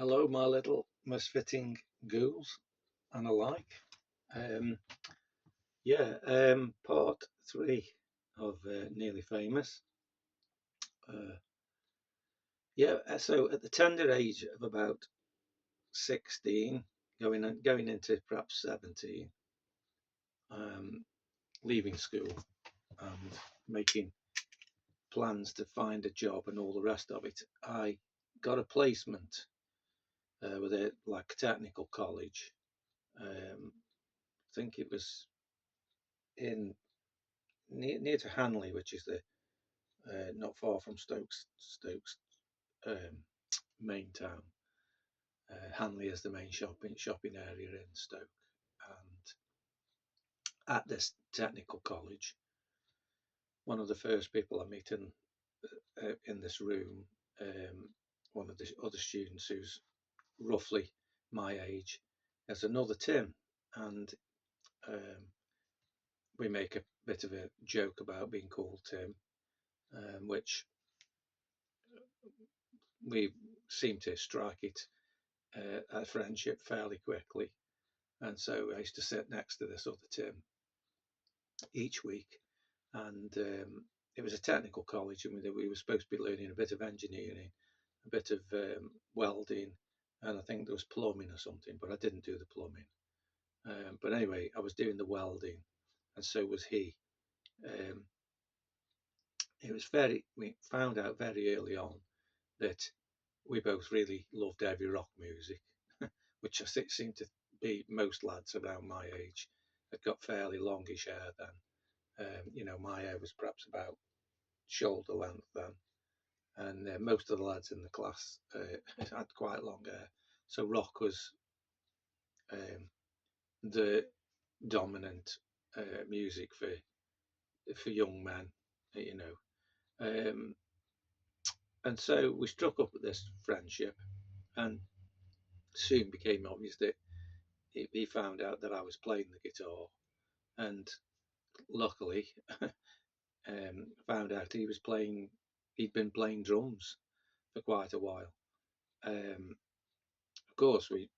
Hello, my little misfitting ghouls and alike. Um, part three of Nearly Famous. Uh, so at the tender age of about 16, going into perhaps 17, um, leaving school and making plans to find a job and all the rest of it, I got a placement with a like technical college. I think it was in near to Hanley, which is the not far from Stokes um, main town. Hanley is the main shopping area in Stoke, and at this technical college, one of the first people I meet in this room, one of the other students who's roughly my age, is another Tim, and um, we make a bit of a joke about being called Tim, which we seem to strike it a friendship fairly quickly. And so I used to sit next to this other Tim each week. And it was a technical college, and we were supposed to be learning a bit of engineering, a bit of welding, and I think there was plumbing or something, but I didn't do the plumbing. But anyway, I was doing the welding, and so was he. Um, we found out very early on that we both really loved heavy rock music, which I seemed to be most lads around my age had got fairly longish hair then. My hair was perhaps about shoulder length then, and most of the lads in the class had quite long hair. So rock was um, the dominant music for young men, you know. Um, and so we struck up this friendship, and soon became obvious that he found out that I was playing the guitar, and luckily found out he'd been playing drums for quite a while. Of course, we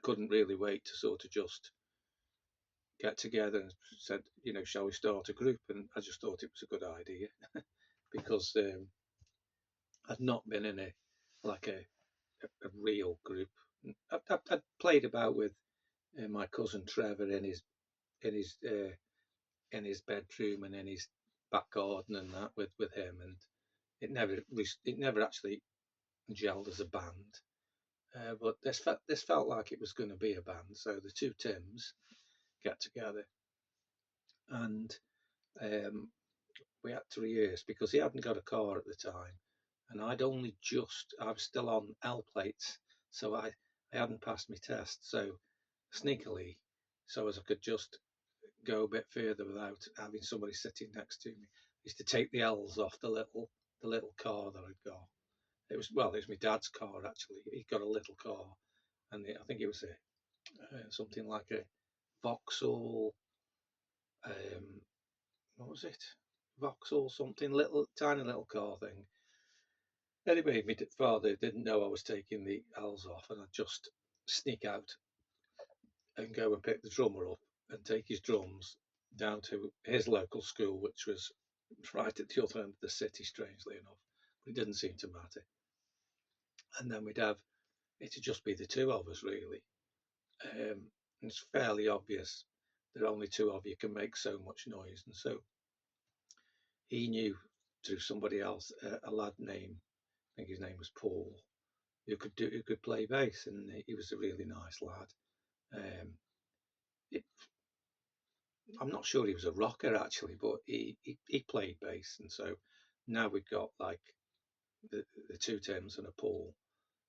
couldn't really wait to sort of just get together and said, shall we start a group? And I just thought it was a good idea because I'd not been in a real group. I'd played about with my cousin Trevor in his in his bedroom and in his back garden and that with him, and it never actually gelled as a band. But this felt like it was going to be a band, so the two Tims get together, and um, we had to rehearse because he hadn't got a car at the time, and I was still on L plates, so I hadn't passed my test, so sneakily, so as I could just go a bit further without having somebody sitting next to me, I used to take the L's off the little car that I'd got. It was my dad's car actually. He got a little car, and I think it was something like a Vauxhall. Um, what was it? Vauxhall something, little tiny little car thing. Anyway, my father didn't know I was taking the L's off, and I'd just sneak out and go and pick the drummer up and take his drums down to his local school, which was right at the other end of the city, strangely enough. But it didn't seem to matter. And then it'd just be the two of us, really. It's fairly obvious that only two of you can make so much noise. And so he knew through somebody else, a lad named, I think his name was Paul, who could play bass, and he was a really nice lad. Um, it, I'm not sure he was a rocker actually, but he played bass, and so now we've got like the two Tims and a Paul,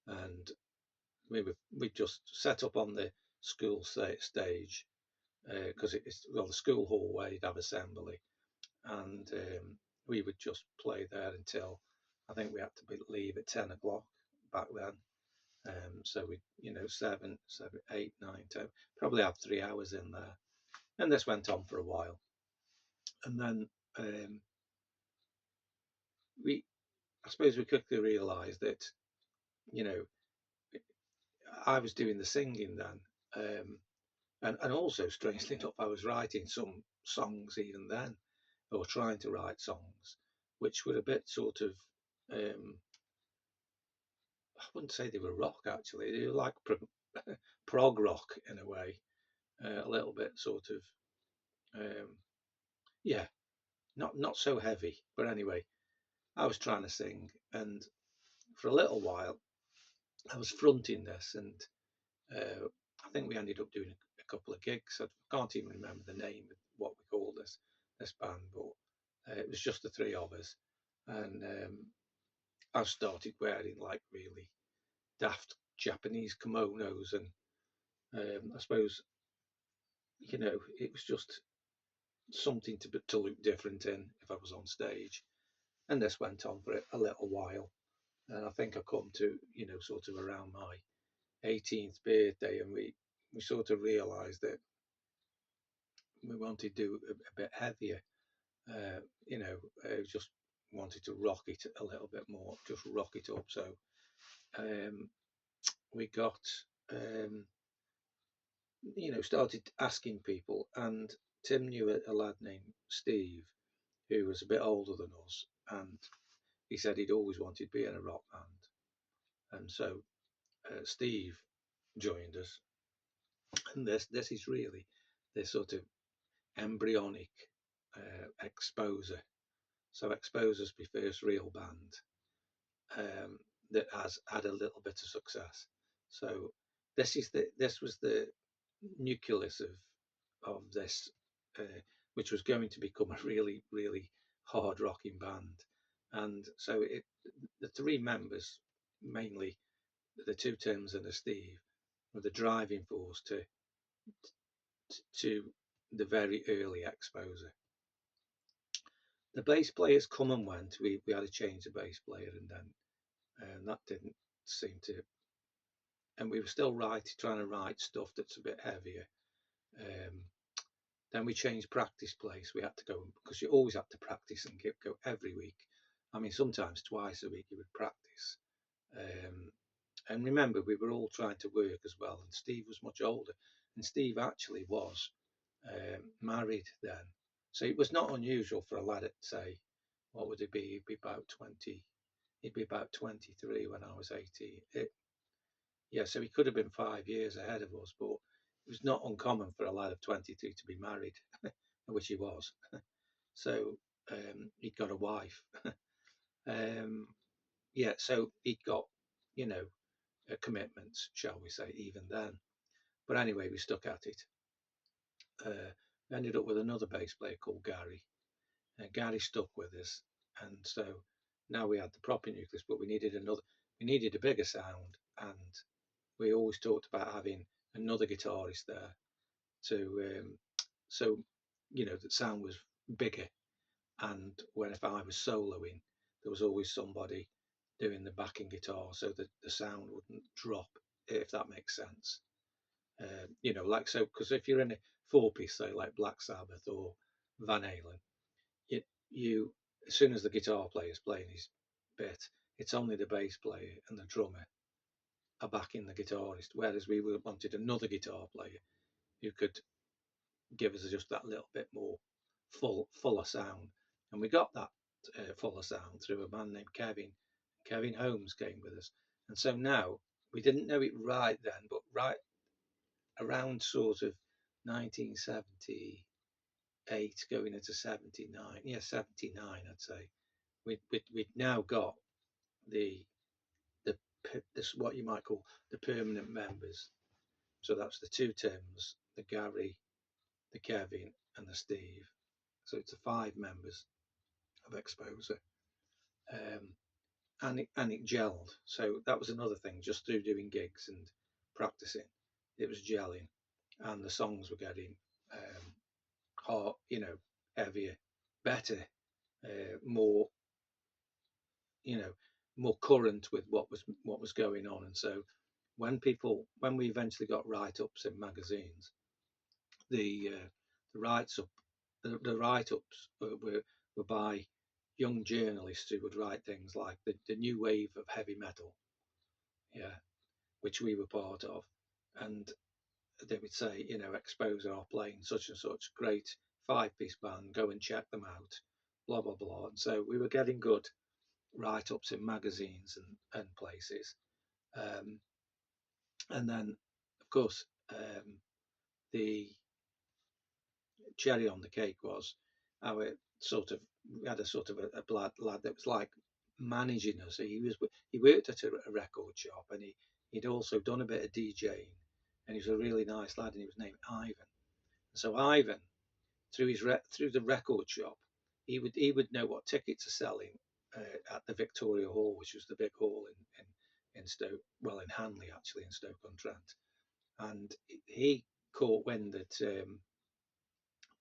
and we just set up on the school stage because it's the school hall where you'd have assembly, and we would just play there until I think we had to leave at 10 o'clock back then. So we, 8, 9, 10, probably have 3 hours in there, and this went on for a while, and then we, I suppose, we quickly realised that, you know, I was doing the singing then, and also strangely enough, I was writing some songs even then, or trying to write songs, which were a bit sort of, um, I wouldn't say they were rock actually. They were like prog rock in a way, a little bit sort of, um, yeah, not so heavy. But anyway, I was trying to sing, and for a little while, I was fronting this, and I think we ended up doing a couple of gigs. I can't even remember the name of what we called this band, but it was just the three of us, and I started wearing like really daft Japanese kimonos, and I suppose it was just something to look different in if I was on stage. And this went on for a little while, and I think I come to sort of around my 18th birthday, and we sort of realised that we wanted to do a bit heavier. Uh, just wanted to rock it a little bit more, just rock it up. So um, we got, um, started asking people, and Tim knew a lad named Steve who was a bit older than us, and he said he'd always wanted to be in a rock band, and so Steve joined us, and this is really the sort of embryonic EXPOZER. So EXPOZER's my first real band, that has had a little bit of success. So this was the nucleus of this, which was going to become a really really hard rocking band. And so the three members, mainly the two Tims and a Steve, were the driving force to the very early EXPOZER. The bass players come and went. We had to change the bass player, and then that didn't seem to. And we were still trying to write stuff that's a bit heavier. Um, then we changed practice place. We had to go because you always had to practice and go every week. I mean, sometimes twice a week you would practice. Um, and remember, we were all trying to work as well. And Steve was much older, and Steve actually was married then, so it was not unusual for a lad at, say, what would it be? He'd be about 20. He'd be about 23 when I was 18. Yeah, so he could have been 5 years ahead of us, but it was not uncommon for a lad of 22 to be married, which he was. So he'd got a wife. um, yeah, so he'd got, you know, commitments, shall we say, even then. But anyway, we stuck at it. We ended up with another bass player called Gary. Gary stuck with us, and so now we had the proper nucleus, but we needed another. We needed a bigger sound, and we always talked about having another guitarist there to, so the sound was bigger. And when if I was soloing, there was always somebody doing the backing guitar so that the sound wouldn't drop, if that makes sense. Like so, because if you're in a four-piece, say like Black Sabbath or Van Halen, you, you as soon as the guitar player is playing his bit, it's only the bass player and the drummer are backing the guitarist. Whereas wanted another guitar player who could give us just that little bit more fuller sound, and we got that fuller sound through a man named Kevin. Kevin Holmes came with us, and so now we didn't know it right then, but right around sort of 1978 going into 79, yeah, 79 I'd say, we'd now got the the this what you might call the permanent members. So that's the two Tims, the Gary, the Kevin, and the Steve. So it's the five members of EXPOZER, and it gelled. So that was another thing. Just through doing gigs and practicing, it was gelling, and the songs were getting hard, heavier, better, more, you know, more current with what was going on. And so when we eventually got write-ups in magazines, the the writes up the write-ups were by young journalists who would write things like the new wave of heavy metal, yeah, which we were part of, and they would say, Exposer are playing such and such great 5-piece band, go and check them out, blah blah blah. And so we were getting good write-ups in magazines and places. Um, and then, of course, the cherry on the cake was our sort of we had a sort of a lad that was like managing us. He worked at a record shop, and he'd also done a bit of DJing, and he was a really nice lad, and he was named Ivan. So Ivan, through the record shop, he would know what tickets are selling at the Victoria Hall, which was the big hall in Stoke, well, in Hanley actually, in Stoke-on-Trent. And he caught wind that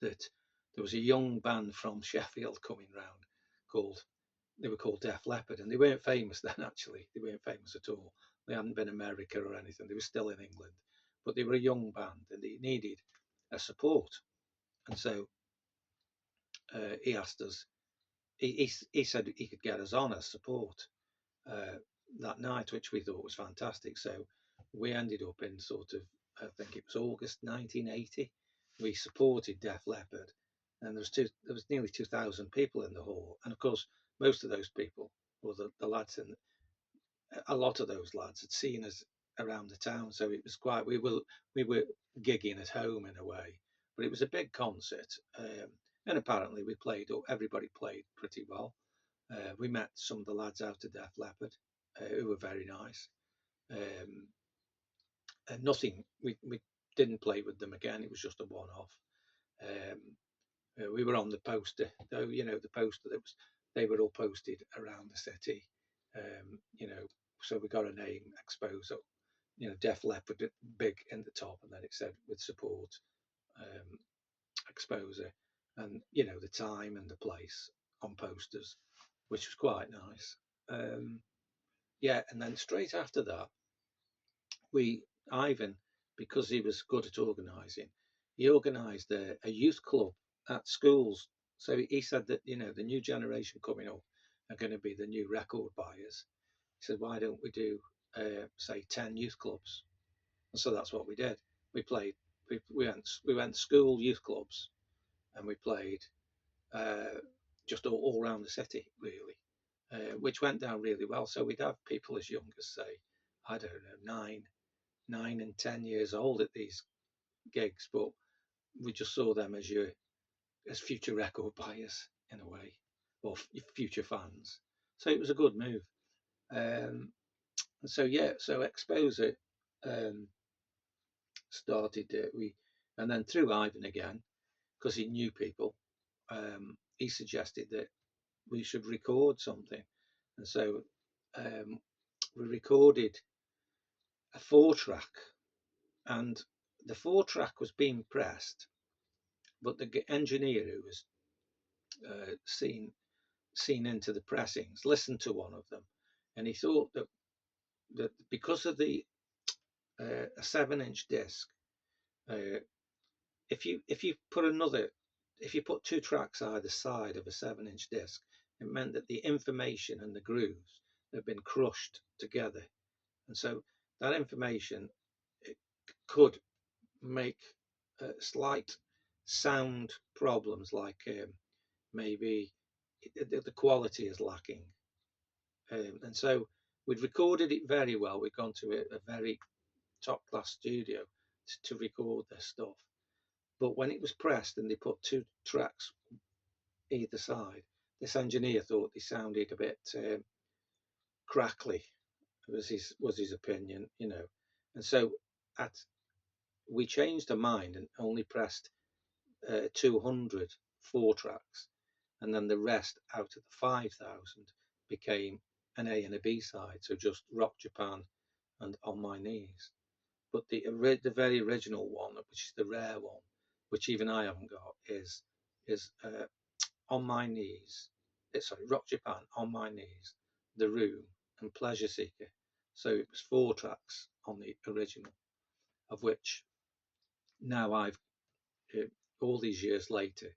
there was a young band from Sheffield coming round called they were called Def Leppard, and they weren't famous then. Actually, they weren't famous at all. They hadn't been America or anything. They were still in England, but they were a young band and they needed a support. And so he asked us. He said he could get us on as support uh, that night, which we thought was fantastic. So we ended up in sort of, I think it was August 1980. We supported Def Leppard, and there was nearly 2,000 people in the hall. And of course, most of those people, or the lads in a lot of those lads had seen us around the town, so it was quite. We were gigging at home in a way, but it was a big concert, and apparently we played. Everybody played pretty well. We met some of the lads out of Def Leppard, who were very nice. Um, and nothing. We didn't play with them again. It was just a one-off. Um, we were on the poster, though. The poster that was. They were all posted around the city. So we got a name, Exposer. Def Leppard big in the top, and then it said with support, um, Exposer, and the time and the place on posters, which was quite nice. Um, yeah, and then straight after that, we Ivan, because he was good at organising, he organised a youth club at schools. So he said that the new generation coming up are going to be the new record buyers. He said, why don't we do say 10 youth clubs? And so that's what we did. We played. We went school youth clubs, and we played uh, just all around the city really, which went down really well. So we'd have people as young as say, I don't know, 9 and 10 years old at these gigs, but we just saw them as future record buyers in a way, or future fans. So it was a good move. And so yeah, so Exposer um, started. And then through Ivan again, because he knew people, he suggested that we should record something, and so um, we recorded a 4-track, and the 4-track was being pressed, but the engineer who was seen into the pressings listened to one of them, and he thought that because of the a 7-inch disc, uh, if you put 2 tracks either side of a 7-inch disc, it meant that the information and the grooves had been crushed together, and so that information it could make slight sound problems, like maybe the quality is lacking. And so we'd recorded it very well. We'd gone to a very top class studio to record this stuff. But when it was pressed and they put 2 tracks either side, this engineer thought they sounded a bit crackly. Was his opinion. And so at we changed our mind and only pressed 200 4 tracks, and then the rest out of the 5,000 became an A and a B side, so just Rock Japan and On My Knees. But the very original one, which is the rare one, which even I haven't got, is On My Knees. Sorry, Rock Japan, On My Knees, The Room, and Pleasure Seeker. So it was 4 tracks on the original, of which now uh, all these years later,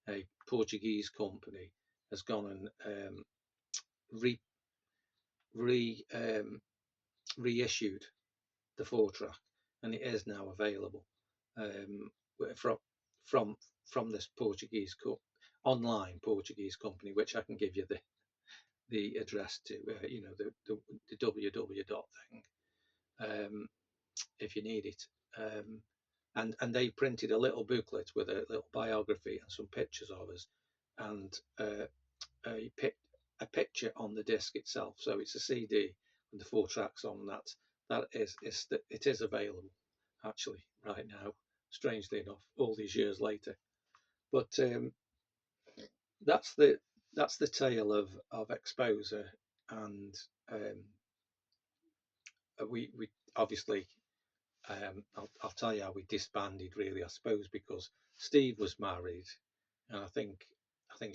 a Portuguese company has gone and re, re reissued the 4-track, and it is now available um, from from this Portuguese online Portuguese company, which I can give you the address to, the www dot thing, if you need it. Um, and they printed a little booklet with a little biography and some pictures of us, and a, a picture on the disc itself. So it's a CD with the 4 tracks on. It is available actually right now. Strangely enough, all these years later. But that's the tale of EXPOZER, and we obviously, I'll tell you how we disbanded, really, I suppose, because Steve was married, and I think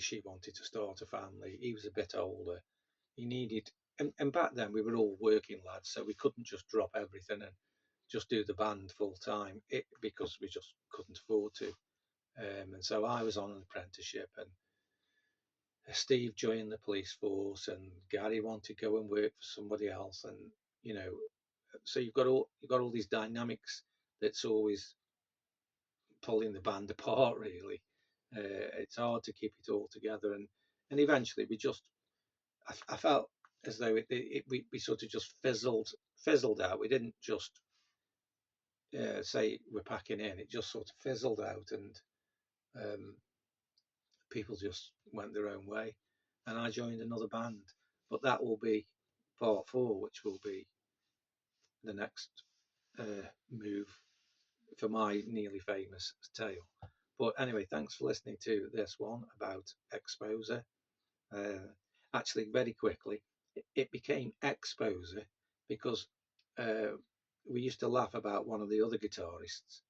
she wanted to start a family. He was a bit older. He needed, and back then we were all working lads, so we couldn't just drop everything and just do the band full time, because we just couldn't afford to. And so I was on an apprenticeship, and Steve joined the police force, and Gary wanted to go and work for somebody else, and you know, so you've got all these dynamics that's always pulling the band apart. Really, it's hard to keep it all together, and eventually I felt as though we sort of just fizzled out. We didn't just say we're packing in. It just sort of fizzled out, and um, people just went their own way, and I joined another band. But that will be part 4, which will be the next move for my nearly famous tale. But anyway, thanks for listening to this one about EXPOZER. Uh, Actually, very quickly, it became EXPOZER because we used to laugh about one of the other guitarists.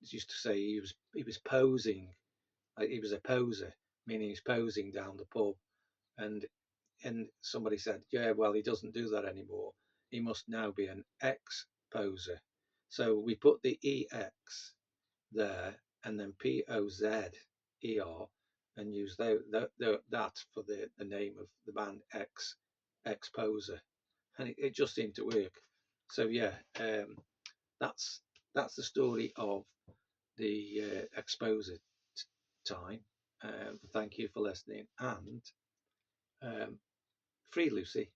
Used to say he was posing, like he was a poser, meaning he's posing down the pub, and somebody said, yeah, well, he doesn't do that anymore. He must now be an ex-poser. So we put the EX there, and then POZER, and use that for the name of the band, EXPOZER, and it just seemed to work. So yeah, that's the story of the EXPOZER time. Thank you for listening, and um, free Lucy,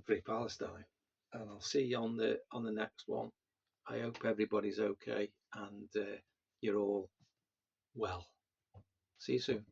free Palestine, and I'll see you on the next one. I hope everybody's okay, and you're all well. See you soon.